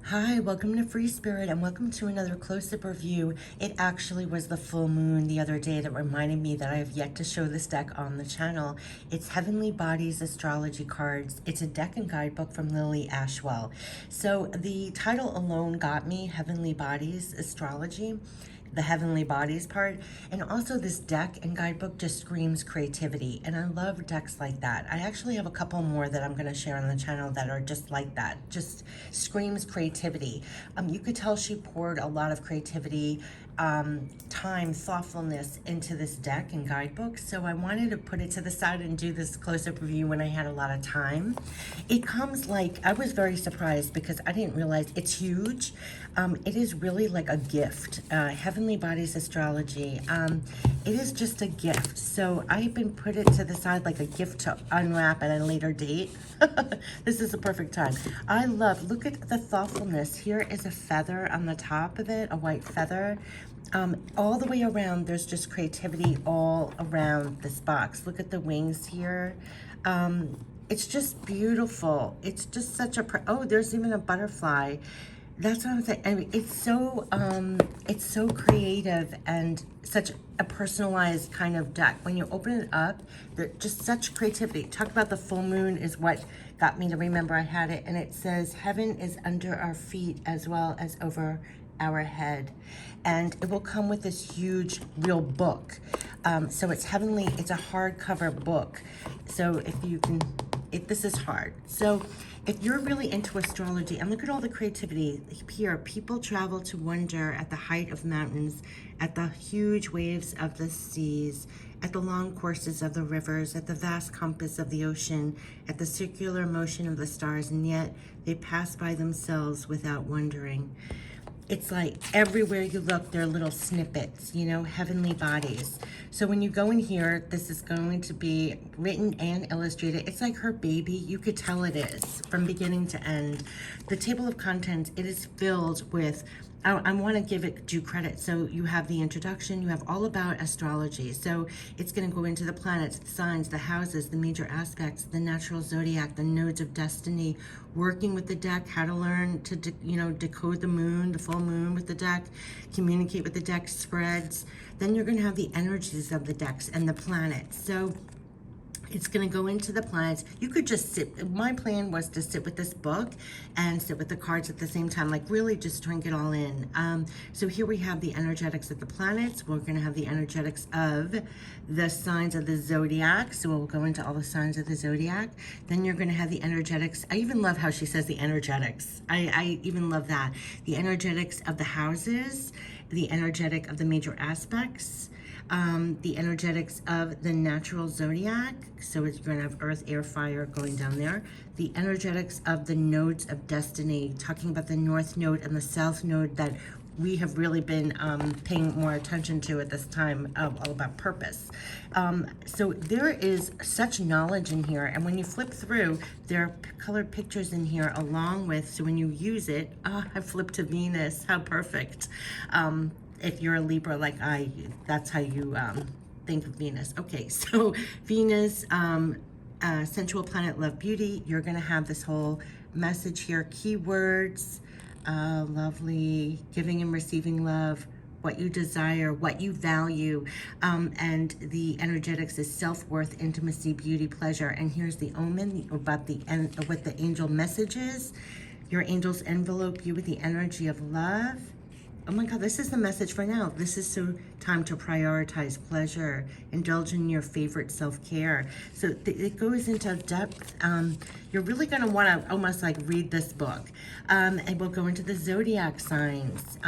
Hi, welcome to Free Spirit and welcome to another close-up review. It actually was the full moon the other day that reminded me that I have yet to show this deck on the channel. It's Heavenly Bodies Astrology Cards. It's a deck and guidebook from Lilly Ashwell. So the title alone got me, Heavenly Bodies Astrology, the heavenly bodies part, and also this deck and guidebook just screams creativity, and I love decks like that. I actually have a couple more that I'm going to share on the channel that are just like that, just screams creativity. You could tell she poured a lot of creativity, time, thoughtfulness into this deck and guidebook, so I wanted to put it to the side and do this close-up review when I had a lot of time. It comes like, I was very surprised because I didn't realize it's huge. It is really like a gift. Heavenly Bodies Astrology, it is just a gift. So I've been put it to the side like a gift to unwrap at a later date. This is the perfect time. I love, look at the thoughtfulness. Here is a feather on the top of it, a white feather. All the way around, there's just creativity all around this box. Look at the wings here. It's just beautiful. It's just such a, oh, there's even a butterfly. That's what I'm saying. I mean, it's so creative and such a personalized kind of deck. When you open it up, there's just such creativity. Talk about the full moon is what got me to remember I had it. And it says, heaven is under our feet as well as over our head. And it will come with this huge real book. So it's heavenly, it's a hardcover book. So if you can, this is hard. So if you're really into astrology, and look at all the creativity here, people travel to wonder at the height of mountains, at the huge waves of the seas, at the long courses of the rivers, at the vast compass of the ocean, at the circular motion of the stars, and yet they pass by themselves without wondering. It's like everywhere you look, there are little snippets, you know, heavenly bodies. So when you go in here, this is going to be written and illustrated. It's like her baby. You could tell it is from beginning to end. The table of contents, it is filled with, I want to give it due credit. So you have the introduction, you have all about astrology. So it's going to go into the planets, the signs, the houses, the major aspects, the natural zodiac, the nodes of destiny, working with the deck, how to learn to, decode the moon, the full moon with the deck, communicate with the deck spreads. Then you're going to have the energies of the decks and the planets. So it's going to go into the planets. You could just sit. My plan was to sit with this book and sit with the cards at the same time, like really just drink it all in. So here we have the energetics of the planets. We're going to have the energetics of the signs of the zodiac. So we'll go into all the signs of the zodiac. Then you're going to have the energetics. I even love how she says the energetics. I even love that. The energetics of the houses, the energetic of the major aspects, the energetics of the natural zodiac. So it's going to have earth, air, fire going down there. The energetics of the nodes of destiny, talking about the north node and the south node that we have really been paying more attention to at this time, all about purpose. So there is such knowledge in here. And when you flip through, there are colored pictures in here along with, so when you use it, I flipped to Venus, how perfect. If you're a Libra like I, that's how you think of Venus. Okay, so Venus, sensual planet, love, beauty. You're going to have this whole message here, keywords, lovely, giving and receiving love, what you desire, what you value, and the energetics is self-worth, intimacy, beauty, pleasure. And here's the omen about what the angel message is. Your angels envelope you with the energy of love. Oh my God, this is the message for now. This is so time to prioritize pleasure, indulge in your favorite self-care. So it goes into depth. You're really gonna wanna almost like read this book. And we'll go into the zodiac signs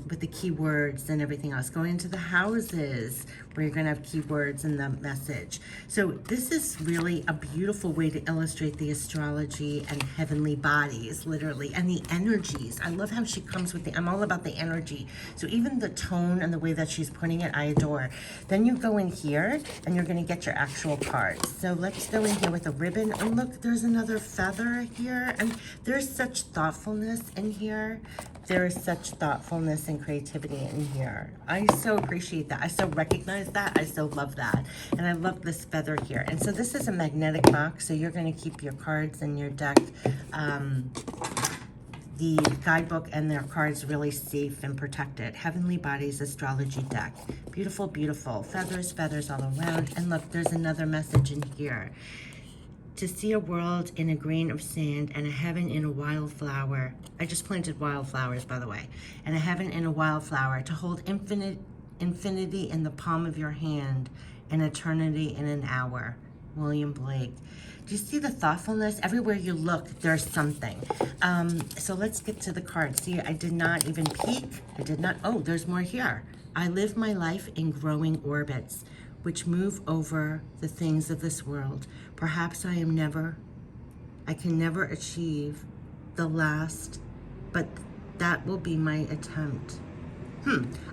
with the keywords and everything else. Going into the houses where you're gonna have keywords in the message. So this is really a beautiful way to illustrate the astrology and heavenly bodies, literally, and the energies. I love how she comes with I'm all about the energy. So even the tone and the way that she's putting it, I adore. Then you go in here and you're gonna get your actual cards. So let's go in here with a ribbon. And look, there's another feather here. And there's such thoughtfulness in here. There is such thoughtfulness and creativity in here. I so appreciate that. I so recognize that. I so love that. And I love this feather here. And so this is a magnetic box. So you're going to keep your cards in your deck the guidebook and their cards really safe and protected. Heavenly Bodies Astrology deck. Beautiful, beautiful. Feathers, feathers all around. And look, there's another message in here. To see a world in a grain of sand and a heaven in a wildflower. I just planted wildflowers, by the way. And a heaven in a wildflower. To hold infinity in the palm of your hand and eternity in an hour. William Blake. Do you see the thoughtfulness? Everywhere you look, there's something. So let's get to the cards. See, I did not even peek. I did not. Oh, there's more here. I live my life in growing orbits, which move over the things of this world. Perhaps I can never achieve the last, but that will be my attempt.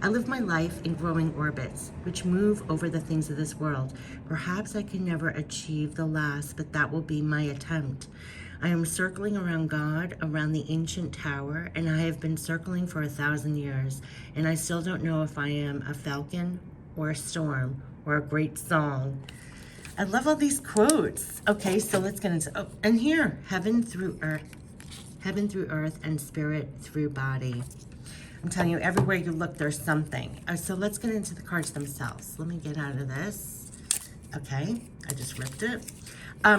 I live my life in growing orbits, which move over the things of this world. Perhaps I can never achieve the last, but that will be my attempt. I am circling around God, around the ancient tower, and I have been circling for 1,000 years, and I still don't know if I am a falcon or a storm or a great song. I love all these quotes. Okay, so let's get into, and here, heaven through earth and spirit through body. I'm telling you, everywhere you look, there's something. So let's get into the cards themselves. Let me get out of this. Okay, I just ripped it.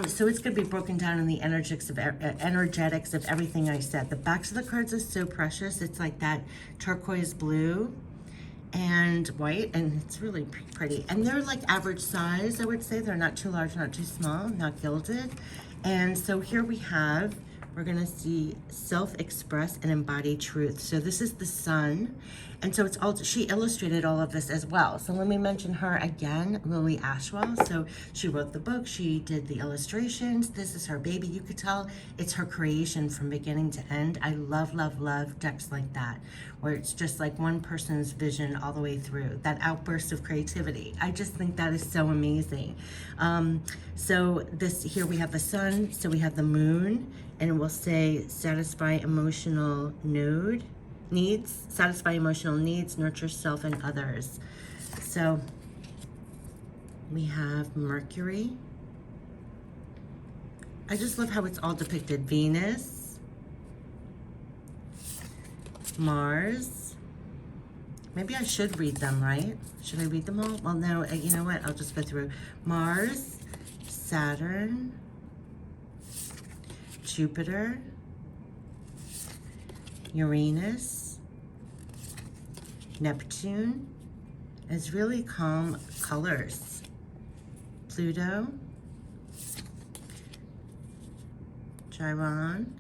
So it's going to be broken down in the energetics of everything I said. The backs of the cards are so precious. It's like that turquoise blue and white, and it's really pretty. And they're like average size, I would say. They're not too large, not too small, not gilded. And so here we have, we're going to see self-express and embody truth. So this is the sun. And so it's all, she illustrated all of this as well. So let me mention her again, Lilly Ashwell. So she wrote the book, she did the illustrations. This is her baby. You could tell it's her creation from beginning to end. I love, love, love decks like that, where it's just like one person's vision all the way through, that outburst of creativity. I just think that is so amazing. So this, here we have the sun, so we have the moon, and it will say satisfy emotional needs, satisfy emotional needs, nurture self and others. So we have Mercury. I just love how it's all depicted. Venus, Mars. Maybe I should read them, right? Should I read them all? Well, no, you know what? I'll just go through. Mars, Saturn, Jupiter, Uranus, Neptune. It's really calm colors. Pluto, Chiron,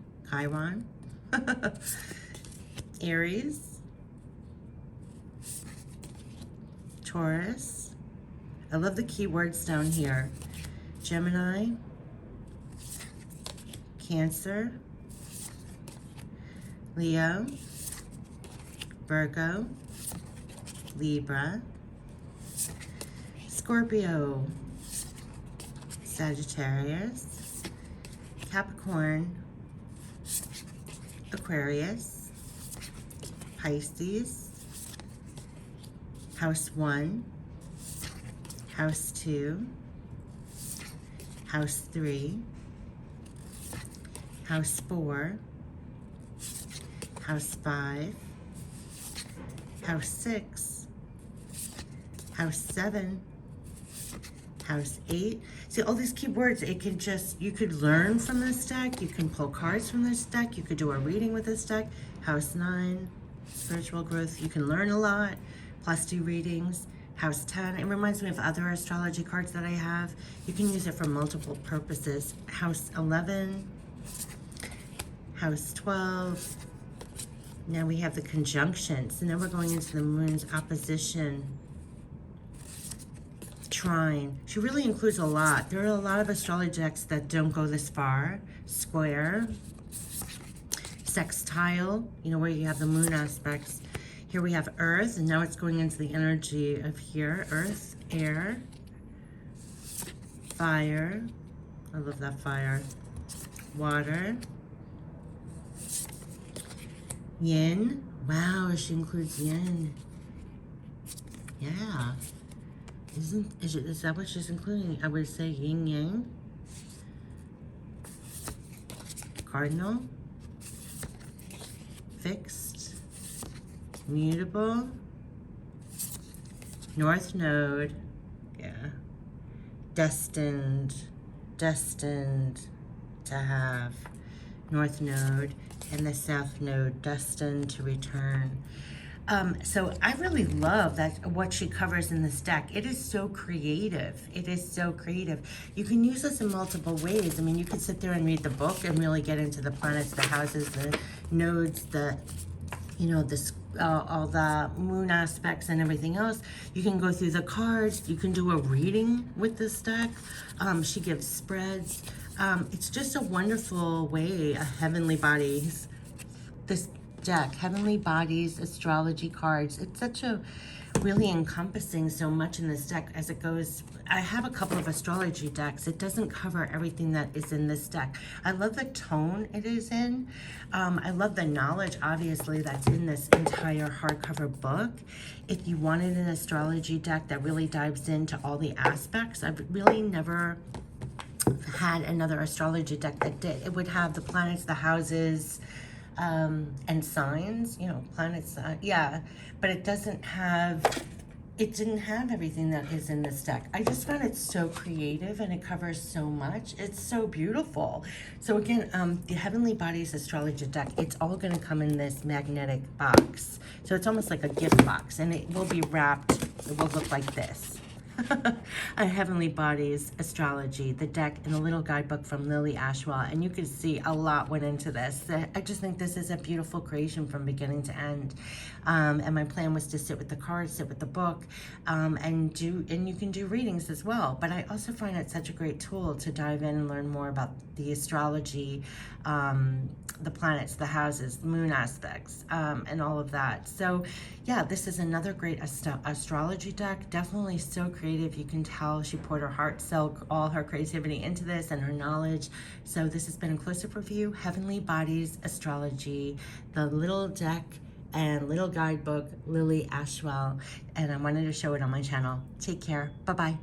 Aries, Taurus. I love the keywords down here. Gemini, Cancer, Leo, Virgo, Libra, Scorpio, Sagittarius, Capricorn, Aquarius, Pisces, House 1, House 2, House 3, House 4, House 5, House 6, House 7, House 8. See, all these keywords, it can just, you could learn from this deck, you can pull cards from this deck, you could do a reading with this deck. House 9, spiritual growth, you can learn a lot, plus do readings. House 10, it reminds me of other astrology cards that I have. You can use it for multiple purposes. House 11, House 12. Now we have the conjunctions. So now we're going into the moon's opposition. Trine. She really includes a lot. There are a lot of astrology decks that don't go this far. Square. Sextile, you know, where you have the moon aspects. Here we have Earth, and now it's going into the energy of here. Earth, air, fire. I love that fire. Water. Yin. Wow, she includes yin. Yeah. Is that what she's including? I would say yin yang. Cardinal. fixed, mutable, North Node, yeah, destined to have, North Node, and the South Node, destined to return. So I really love that what she covers in this deck. It is so creative. It is so creative. You can use this in multiple ways. I mean, you could sit there and read the book and really get into the planets, the houses, the nodes, the, you know, all the moon aspects and everything else. You can go through the cards. You can do a reading with this deck. She gives spreads. It's just a wonderful way, Heavenly Bodies. This deck, Heavenly Bodies Astrology Cards. It's such a really encompassing so much in this deck as it goes. I have a couple of astrology decks. It doesn't cover everything that is in this deck. I love the tone it is in. I love the knowledge, obviously, that's in this entire hardcover book. If you wanted an astrology deck that really dives into all the aspects, I've really never had another astrology deck that did. It would have the planets, the houses, and signs, you know, planets, yeah, but it didn't have everything that is in this deck. I just found it so creative and it covers so much. It's so beautiful. So again, the Heavenly Bodies Astrology deck, it's all going to come in this magnetic box. So it's almost like a gift box, and it will be wrapped, it will look like this. A Heavenly Bodies Astrology, the deck, and a little guidebook from Lilly Ashwell, and you can see a lot went into this. I just think this is a beautiful creation from beginning to end. And my plan was to sit with the cards, sit with the book, and you can do readings as well. But I also find it such a great tool to dive in and learn more about the astrology, the planets, the houses, the moon aspects, and all of that. So yeah, this is another great astrology deck. Definitely so creative. You can tell she poured her heart, all her creativity into this and her knowledge. So this has been a close-up review, Heavenly Bodies Astrology, the little deck and little guidebook, Lilly Ashwell. And I wanted to show it on my channel. Take care. Bye-bye.